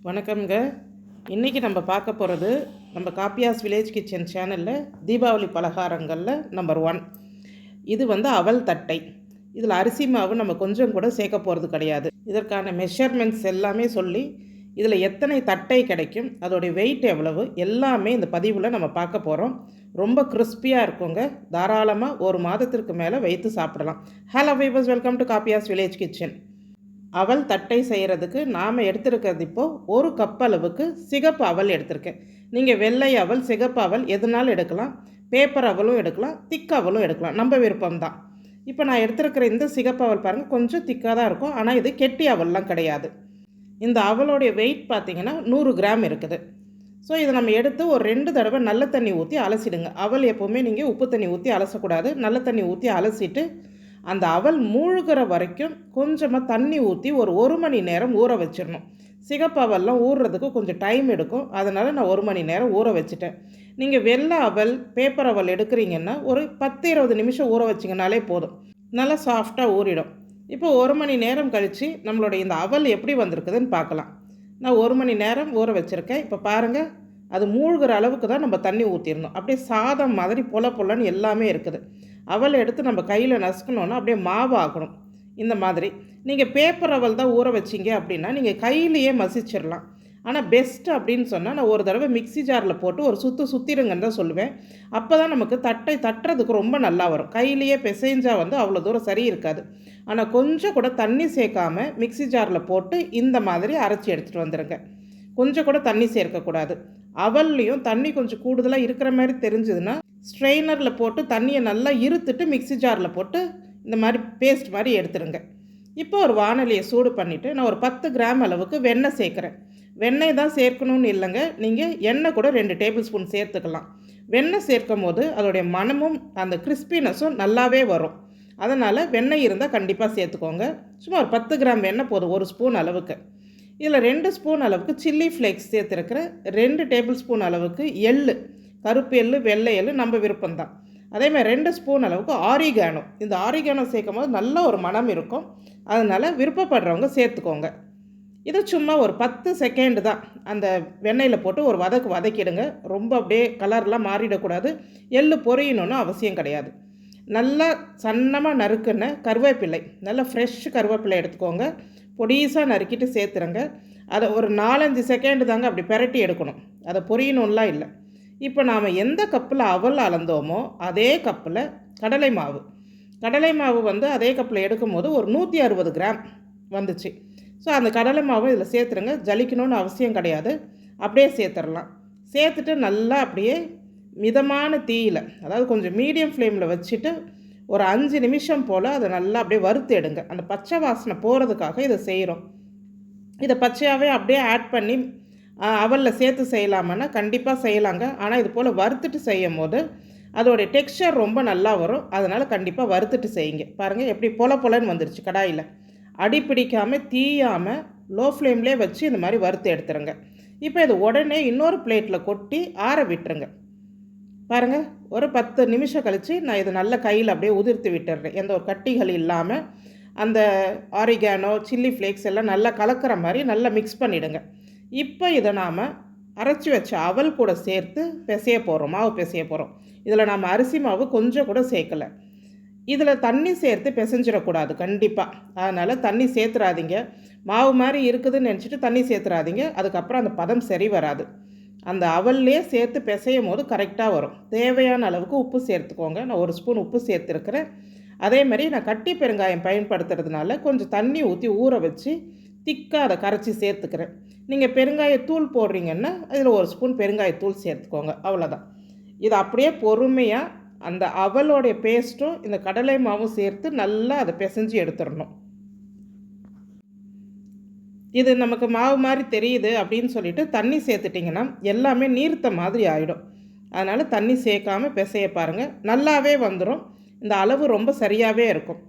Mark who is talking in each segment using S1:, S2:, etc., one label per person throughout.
S1: வணக்கம்ங்க. இன்றைக்கி நம்ம பார்க்க போகிறது நம்ம காப்பியாஸ் வில்லேஜ் கிச்சன் சேனலில் தீபாவளி பலகாரங்களில் நம்பர் 1. இது அவல் தட்டை. இதில் அரிசி மாவு நம்ம கொஞ்சம் கூட சேர்க்க போகிறது கிடையாது. இதற்கான மெஷர்மெண்ட்ஸ் எல்லாமே சொல்லி இதில் எத்தனை தட்டை கிடைக்கும், அதோடைய வெயிட் எவ்வளவு, எல்லாமே இந்த பதிவில் நம்ம பார்க்க போகிறோம். ரொம்ப கிறிஸ்பியாக இருக்குங்க. தாராளமாக ஒரு மாதத்திற்கு மேலே வைத்து சாப்பிடலாம். Hello viewers, welcome to Kappiyas village kitchen. அவல் தட்டை செய்கிறதுக்கு நாம் எடுத்துருக்கிறது இப்போது ஒரு கப் அளவுக்கு சிகப்பு அவல் எடுத்திருக்கேன். நீங்கள் வெள்ளை அவல், சிகப்பு அவல் எதுனாலும் எடுக்கலாம். பேப்பர் அவலும் எடுக்கலாம், திக் அவலும் எடுக்கலாம், நம்ம விருப்பம்தான். இப்போ நான் எடுத்துருக்கிற இந்த சிகப்பு அவல் பாருங்கள், கொஞ்சம் திக்காக தான் இருக்கும். ஆனால் இது கெட்டி அவல்லாம் கிடையாது. இந்த அவலோடைய வெயிட் பார்த்திங்கன்னா 100 கிராம் இருக்குது. ஸோ இதை நம்ம எடுத்து ஒரு 2 தடவை நல்ல தண்ணி ஊற்றி அலசிடுங்க. அவல் எப்போவுமே நீங்கள் உப்பு தண்ணி ஊற்றி அலசக்கூடாது. நல்ல தண்ணி ஊற்றி அலசிட்டு அந்த அவல் மூழ்கிற வரைக்கும் கொஞ்சமாக தண்ணி ஊற்றி ஒரு மணி நேரம் ஊற வச்சிடணும். சிகப்பு அவல்லாம் ஊறுறதுக்கு கொஞ்சம் டைம் எடுக்கும். அதனால் நான் 1 மணி நேரம் ஊற வச்சுட்டேன். நீங்கள் வெள்ளை அவல், பேப்பர் அவல் எடுக்கிறீங்கன்னா ஒரு 10-20 நிமிஷம் ஊற வச்சிங்கனாலே போதும். நல்லா சாஃப்டாக ஊறிடும். இப்போ 1 மணி நேரம் கழித்து நம்மளுடைய இந்த அவல் எப்படி வந்திருக்குதுன்னு பார்க்கலாம். நான் 1 மணி நேரம் ஊற வச்சுருக்கேன். இப்போ பாருங்கள், அது மூழ்கிற அளவுக்கு தான் நம்ம தண்ணி ஊற்றிடணும். அப்படியே சாதம் மாதிரி பொலன்னு எல்லாமே இருக்குது. அவல் எடுத்து நம்ம கையில் நசுக்கணுன்னா அப்படியே மாவு ஆகணும். இந்த மாதிரி நீங்கள் பேப்பர் அவல் தான் ஊற வச்சிங்க அப்படின்னா நீங்கள் கையிலையே மசிச்சிடலாம். ஆனால் பெஸ்ட்டு அப்படின்னு சொன்னால் நான் ஒரு தடவை மிக்ஸி ஜாரில் போட்டு ஒரு சுற்றிருங்கன்னு தான் சொல்லுவேன். அப்போ தான் நமக்கு தட்டுறதுக்கு ரொம்ப நல்லா வரும். கையிலையே பிசைஞ்சால் அவ்வளோ தூரம் சரி இருக்காது. ஆனால் கொஞ்சம் கூட தண்ணி சேர்க்காமல் மிக்ஸி ஜாரில் போட்டு இந்த மாதிரி அரைச்சி எடுத்துகிட்டு வந்துடுங்க. கொஞ்சம் கூட தண்ணி சேர்க்கக்கூடாது. அவல்லையும் தண்ணி கொஞ்சம் கூடுதலாக இருக்கிற மாதிரி தெரிஞ்சதுன்னா ஸ்ட்ரெயினரில் போட்டு தண்ணியை நல்லா இருத்துட்டு மிக்ஸி ஜாரில் போட்டு இந்த மாதிரி பேஸ்ட் மாதிரி எடுத்துருங்க. இப்போ ஒரு வானலியை சூடு பண்ணிவிட்டு நான் ஒரு 10 கிராம் அளவுக்கு வெண்ணெய் சேர்க்குறேன். வெண்ணெய் தான் சேர்க்கணும்னு இல்லைங்க, நீங்கள் எண்ணெய் கூட 2 டேபிள் ஸ்பூன் சேர்த்துக்கலாம். வெண்ணெய் சேர்க்கும் போது அதோடைய மணமும் அந்த கிறிஸ்பினஸும் நல்லாவே வரும். அதனால் வெண்ணெய் இருந்தால் கண்டிப்பாக சேர்த்துக்கோங்க. சும்மா ஒரு 10 கிராம் வெண்ணெய் போதும், 1 ஸ்பூன் அளவுக்கு. இதில் 2 ஸ்பூன் அளவுக்கு சில்லி ஃப்ளேக்ஸ் சேர்த்துருக்கிறேன். 2 டேபிள் ஸ்பூன் அளவுக்கு எள்ளு, கருப்பு எள்ளு, வெள்ளை எள்ளு நம்ம விருப்பம்தான். அதேமாதிரி 2 ஸ்பூன் அளவுக்கு ஆரிகானோ. இந்த ஆரிகானோ சேர்க்கும் போது நல்ல ஒரு மனம் இருக்கும். அதனால் விருப்பப்படுறவங்க சேர்த்துக்கோங்க. இது சும்மா ஒரு 10 செகண்ட் தான் அந்த வெண்ணெயில் போட்டு ஒரு வதக்கிடுங்க. ரொம்ப அப்படியே கலர்லாம் மாறிடக்கூடாது. எள்ளு பொரியணுன்னு அவசியம் கிடையாது. நல்லா சன்னமாக நறுக்குன கருவேப்பிலை, நல்லா ஃப்ரெஷ் கருவேப்பிலை எடுத்துக்கோங்க. பொடிசாக நறுக்கிட்டு சேர்த்துருங்க. அதை ஒரு 4-5 செகண்டு தாங்க அப்படி பெரட்டி எடுக்கணும். அதை பொரியணும்லாம் இல்லை. இப்போ நாம் எந்த கப்பில் அவல் அளந்தோமோ அதே கப்பில் கடலை மாவு அதே கப்பில் எடுக்கும்போது ஒரு 160 கிராம் வந்துச்சு. ஸோ அந்த கடலை மாவு இதில் சேர்த்துருங்க. ஜலிக்கணும்னு அவசியம் கிடையாது, அப்படியே சேர்த்துடலாம். சேர்த்துட்டு நல்லா அப்படியே மிதமான தீயில், அதாவது கொஞ்சம் மீடியம் ஃப்ளேமில் வச்சுட்டு ஒரு 5 நிமிஷம் போல் அதை நல்லா அப்படியே வறுத்து எடுங்க. அந்த பச்சை வாசனை போகிறதுக்காக இதை செய்கிறோம். இதை பச்சையாகவே அப்படியே ஆட் பண்ணி அவலில் சேர்த்து செய்யலாமான்னா கண்டிப்பாக செய்யலாங்க. ஆனால் இது போல் வறுத்துட்டு செய்யும் போது அதோடைய டெக்ஸ்சர் ரொம்ப நல்லா வரும். அதனால் கண்டிப்பாக வறுத்துட்டு செய்யுங்க. பாருங்கள் எப்படி பொலன்னு வந்துருச்சு. கடாயில் அடி பிடிக்காமல் தீயாமல் லோ ஃப்ளேம்லேயே வச்சு இந்த மாதிரி வறுத்து எடுத்துருங்க. இப்போ இது உடனே இன்னொரு பிளேட்டில் கொட்டி ஆற விட்டுருங்க. பாருங்கள், ஒரு 10 நிமிஷம் கழித்து நான் இதை நல்ல கையில் அப்படியே உதிர்த்து விட்டுடுறேன். எந்த ஒரு கட்டிகள் இல்லாமல் அந்த ஆரிகானோ, சில்லி ஃப்ளேக்ஸ் எல்லாம் நல்லா கலக்கிற மாதிரி நல்லா மிக்ஸ் பண்ணிவிடுங்க. இப்போ இதை நாம் அரைச்சி வச்ச அவல் கூட சேர்த்து மாவு பிசைய போகிறோம். இதில் நாம் அரிசி மாவு கொஞ்சம் கூட சேர்க்கலை. இதில் தண்ணி சேர்த்து பிசைஞ்சிடக்கூடாது கண்டிப்பாக. அதனால் தண்ணி சேர்த்துறாதீங்க. மாவு மாதிரி இருக்குதுன்னு நினச்சிட்டு தண்ணி சேர்த்துறாதீங்க. அதுக்கப்புறம் அந்த பதம் சரி வராது. அந்த அவல்லே சேர்த்து பிசையும் போது கரெக்டாக வரும். தேவையான அளவுக்கு உப்பு சேர்த்துக்கோங்க. நான் 1 ஸ்பூன் உப்பு சேர்த்துருக்கிறேன். அதேமாதிரி நான் கட்டி பெருங்காயம் பயன்படுத்துறதுனால கொஞ்சம் தண்ணி ஊற்றி ஊற வச்சு திக்காக அதை கரைச்சி சேர்த்துக்கிறேன். நீங்கள் பெருங்காயத்தூள் போடுறீங்கன்னா அதில் 1 ஸ்பூன் பெருங்காயத்தூள் சேர்த்துக்கோங்க. அவ்வளோதான். இது அப்படியே பொறுமையாக அந்த அவலோடைய பேஸ்ட்டும் இந்த கடலை மாவும் சேர்த்து நல்லா அதை பிசைஞ்சு எடுத்துடணும். இது நமக்கு மாவு மாதிரி தெரியுது அப்படின்னு சொல்லிட்டு தண்ணி சேர்த்துட்டிங்கன்னா எல்லாமே நீர்த்த மாதிரி ஆகிடும். அதனால் தண்ணி சேர்க்காமல் பிசைய பாருங்கள், நல்லாவே வந்துடும். இந்த அளவு ரொம்ப சரியாகவே இருக்கும்.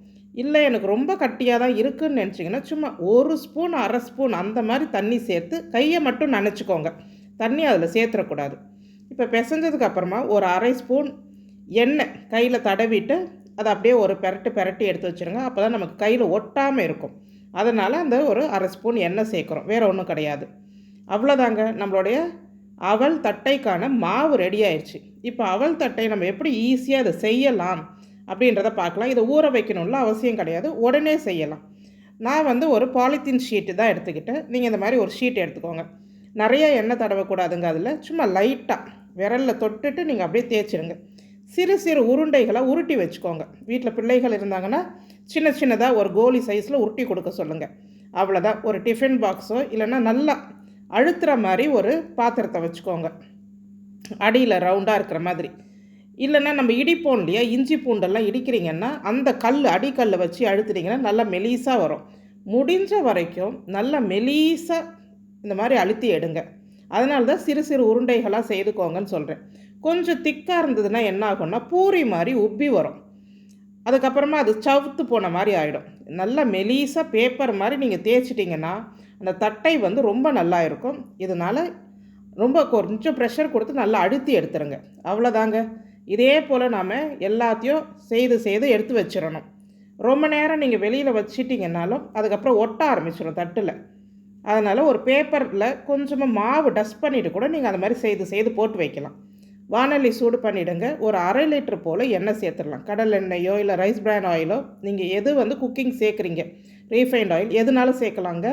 S1: இல்லை எனக்கு ரொம்ப கட்டியாக தான் இருக்குதுன்னு நினச்சிங்கன்னா சும்மா 1 ஸ்பூன், அரை ஸ்பூன் அந்த மாதிரி தண்ணி சேர்த்து கையை மட்டும் நனைச்சிக்கோங்க. தண்ணி அதில் சேர்த்துடக்கூடாது. இப்போ பிசைஞ்சதுக்கு அப்புறமா ஒரு அரை ஸ்பூன் எண்ணெய் கையில் தடவிட்டு அதை அப்படியே ஒரு பெரட்டி எடுத்து வச்சுருங்க. அப்போ தான் நமக்கு கையில் ஒட்டாமல் இருக்கும். அதனால் அந்த ஒரு அரை ஸ்பூன் எண்ணெய் சேர்க்குறோம், வேறு ஒன்றும் கிடையாது. அவ்வளோதாங்க, நம்மளுடைய அவல் தட்டைக்கான மாவு ரெடி ஆயிடுச்சு. இப்போ அவல் தட்டை நம்ம எப்படி ஈஸியாக அதை செய்யலாம் அப்படின்றத பார்க்கலாம். இதை ஊற வைக்கணும்ல அவசியம் கிடையாது, உடனே செய்யலாம். நான் வந்து ஒரு பாலித்தீன் ஷீட்டு தான் எடுத்துக்கிட்டேன். நீங்கள் இந்த மாதிரி ஒரு ஷீட் எடுத்துக்கோங்க. நிறைய எண்ணெய் தடவக்கூடாதுங்க, அதில் சும்மா லைட்டாக விரலில் தொட்டுட்டு நீங்கள் அப்படியே தேய்ச்சிடுங்க. சிறு சிறு உருண்டைகளாக உருட்டி வச்சுக்கோங்க. வீட்டில் பிள்ளைகள் இருந்தாங்கன்னா சின்ன சின்னதாக ஒரு கோலி சைஸில் உருட்டி கொடுக்க சொல்லுங்கள். அவ்வளோதான். ஒரு டிஃபன் பாக்ஸோ இல்லைன்னா நல்லா அழுத்துகிற மாதிரி ஒரு பாத்திரத்தை வச்சுக்கோங்க, அடியில் ரவுண்டாக இருக்கிற மாதிரி. இல்லைன்னா நம்ம இடிப்போம் இல்லையா, இஞ்சி பூண்டெல்லாம் இடிக்கிறீங்கன்னா அந்த அடிக்கல்லை வச்சு அழுத்துட்டிங்கன்னா நல்லா மெலீஸாக வரும். முடிஞ்ச வரைக்கும் நல்லா மெலீஸாக இந்த மாதிரி அழுத்தி எடுங்க. அதனால தான் சிறு சிறு உருண்டைகளாக செய்துக்கோங்கன்னு சொல்கிறேன். கொஞ்சம் திக்காக இருந்ததுன்னா என்ன ஆகும்னா பூரி மாதிரி உப்பி வரும். அதுக்கப்புறமா அது சவுத்து போன மாதிரி ஆகிடும். நல்லா மெலீஸாக பேப்பர் மாதிரி நீங்கள் தேய்ச்சிட்டிங்கன்னா அந்த தட்டை வந்து ரொம்ப நல்லா இருக்கும். இதனால் ரொம்ப கொஞ்சம் ப்ரெஷர் கொடுத்து நல்லா அழுத்தி எடுத்துருங்க. அவ்வளோதாங்க. இதே போல் நாம் எல்லாத்தையும் செய்து எடுத்து வச்சிடணும். ரொம்ப நேரம் நீங்கள் வெளியில் வச்சிட்டிங்கன்னாலும் அதுக்கப்புறம் ஒட்ட ஆரம்பிச்சிடும் தட்டில். அதனால் ஒரு பேப்பரில் கொஞ்சமாக மாவு டஸ்ட் பண்ணிவிட்டு கூட நீங்கள் அந்த மாதிரி செய்து போட்டு வைக்கலாம். வானொலி சூடு பண்ணிவிடுங்க. ஒரு 1/2 லிட்டர் போல் எண்ணெய் சேர்த்துடலாம். கடல் எண்ணெயோ இல்லை ரைஸ் பிரான் ஆயிலோ, நீங்கள் எது வந்து குக்கிங் சேர்க்குறீங்க, ரீஃபைண்ட் ஆயில் எதுனாலும் சேர்க்கலாங்க.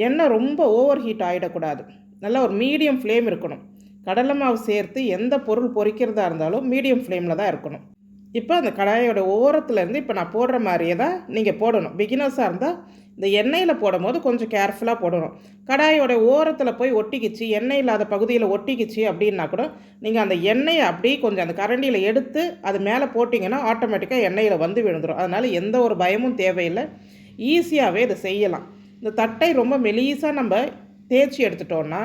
S1: எண்ணெய் ரொம்ப ஓவர் ஹீட் ஆகிடக்கூடாது. நல்லா ஒரு மீடியம் ஃப்ளேம் இருக்கணும். கடலை மாவு சேர்த்து எந்த பொருள் பொரிக்கிறதா இருந்தாலும் மீடியம் ஃப்ளேமில் தான் இருக்கணும். இப்போ அந்த கடாயோட ஓரத்துலேருந்து இப்போ நான் போடுற மாதிரியே தான் நீங்கள் போடணும். பிகினர்ஸாக இருந்தால் இந்த எண்ணெயில் போடும் போது கொஞ்சம் கேர்ஃபுல்லாக போடணும். கடாயோட ஓரத்தில் போய் ஒட்டிக்கிச்சு, எண்ணெய் இல்லாத பகுதியில் ஒட்டிக்கிச்சு அப்படின்னா கூட நீங்கள் அந்த எண்ணெயை அப்படியே கொஞ்சம் அந்த கரண்டியில் எடுத்து அது மேலே போட்டிங்கன்னா ஆட்டோமேட்டிக்காக எண்ணெயில் வந்து விழுந்துடும். அதனால் எந்த ஒரு பயமும் தேவையில்லை, ஈஸியாகவே இதை செய்யலாம். இந்த தட்டை ரொம்ப மெலீஸாக நம்ம தேய்ச்சி எடுத்துட்டோன்னா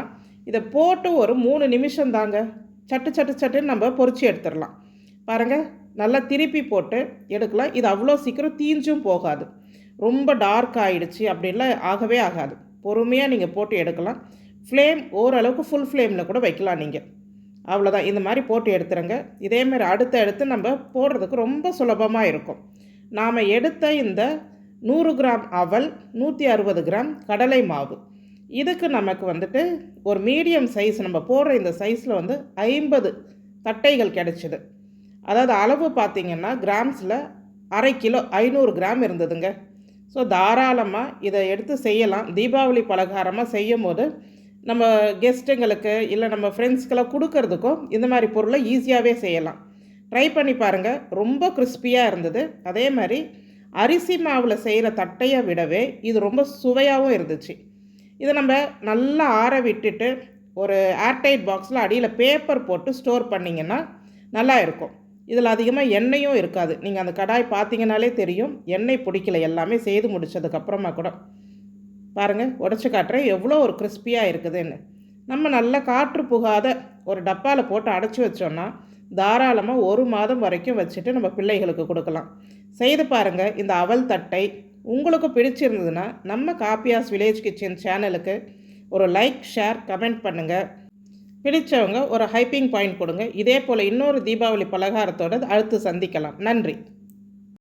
S1: இதை போட்டு ஒரு 3 நிமிஷம் தாங்க சட்டுன்னு நம்ம பொரிச்சு எடுத்துடலாம். பாருங்கள், நல்லா திருப்பி போட்டு எடுக்கலாம். இது அவ்வளோ சீக்கிரம் தீஞ்சும் போகாது. ரொம்ப டார்க் ஆகிடுச்சு அப்படின்லாம் ஆகவே ஆகாது. பொறுமையாக நீங்கள் போட்டு எடுக்கலாம். ஃப்ளேம் ஓரளவுக்கு ஃபுல் ஃப்ளேமில் கூட வைக்கலாம் நீங்கள். அவ்வளோதான். இந்த மாதிரி போட்டு எடுத்துருங்க. இதேமாதிரி அடுத்து நம்ம போடுறதுக்கு ரொம்ப சுலபமாக இருக்கும். நாம் எடுத்த இந்த 100 கிராம் அவல், 160 கிராம் கடலை மாவு, இதுக்கு நமக்கு வந்துட்டு ஒரு மீடியம் சைஸ் நம்ம போடுற இந்த சைஸில் வந்து 50 தட்டைகள் கிடச்சிது. அதாவது அளவு பார்த்திங்கன்னா கிராம்ஸில் 1/2 கிலோ 500 கிராம் இருந்ததுங்க. ஸோ தாராளமாக இதை எடுத்து செய்யலாம். தீபாவளி பலகாரமாக செய்யும் போது நம்ம கெஸ்ட்டுங்களுக்கு இல்லை நம்ம ஃப்ரெண்ட்ஸ்க்கெல்லாம் கொடுக்கறதுக்கும் இந்த மாதிரி பொருளை ஈஸியாகவே செய்யலாம். ட்ரை பண்ணி பாருங்கள். ரொம்ப கிறிஸ்பியாக இருந்தது. அதே மாதிரி அரிசி மாவில் செய்கிற தட்டையை விடவே இது ரொம்ப சுவையாகவும் இருந்துச்சு. இதை நம்ம நல்லா ஆற விட்டுட்டு ஒரு ஏர்டைட் பாக்ஸில் அடியில் பேப்பர் போட்டு ஸ்டோர் பண்ணிங்கன்னா நல்லா இருக்கும். இதில் அதிகமாக எண்ணெயும் இருக்காது. நீங்கள் அந்த கடாய் பார்த்தீங்கன்னாலே தெரியும், எண்ணெய் பிடிக்கல. எல்லாமே செய்து முடித்ததுக்கப்புறமா கூட பாருங்கள், உடச்சி காட்டுறேன் எவ்வளோ ஒரு கிறிஸ்பியாக இருக்குதுன்னு. நம்ம நல்லா காற்று புகாத ஒரு டப்பாவில் போட்டு அடைச்சி வச்சோன்னா தாராளமாக 1 மாதம் வரைக்கும் வச்சுட்டு நம்ம பிள்ளைகளுக்கு கொடுக்கலாம். செய்து பாருங்கள். இந்த அவல் தட்டை உங்களுக்கு பிடிச்சிருந்ததுன்னா நம்ம காப்பியாஸ் வில்லேஜ் கிச்சன் சேனலுக்கு ஒரு லைக், ஷேர், கமெண்ட் பண்ணுங்கள். பிடிச்சவங்க ஒரு ஹைப்பிங் பாயிண்ட் கொடுங்க. இதே போல் இன்னொரு தீபாவளி பலகாரத்தோடு அடுத்து சந்திக்கலாம். நன்றி.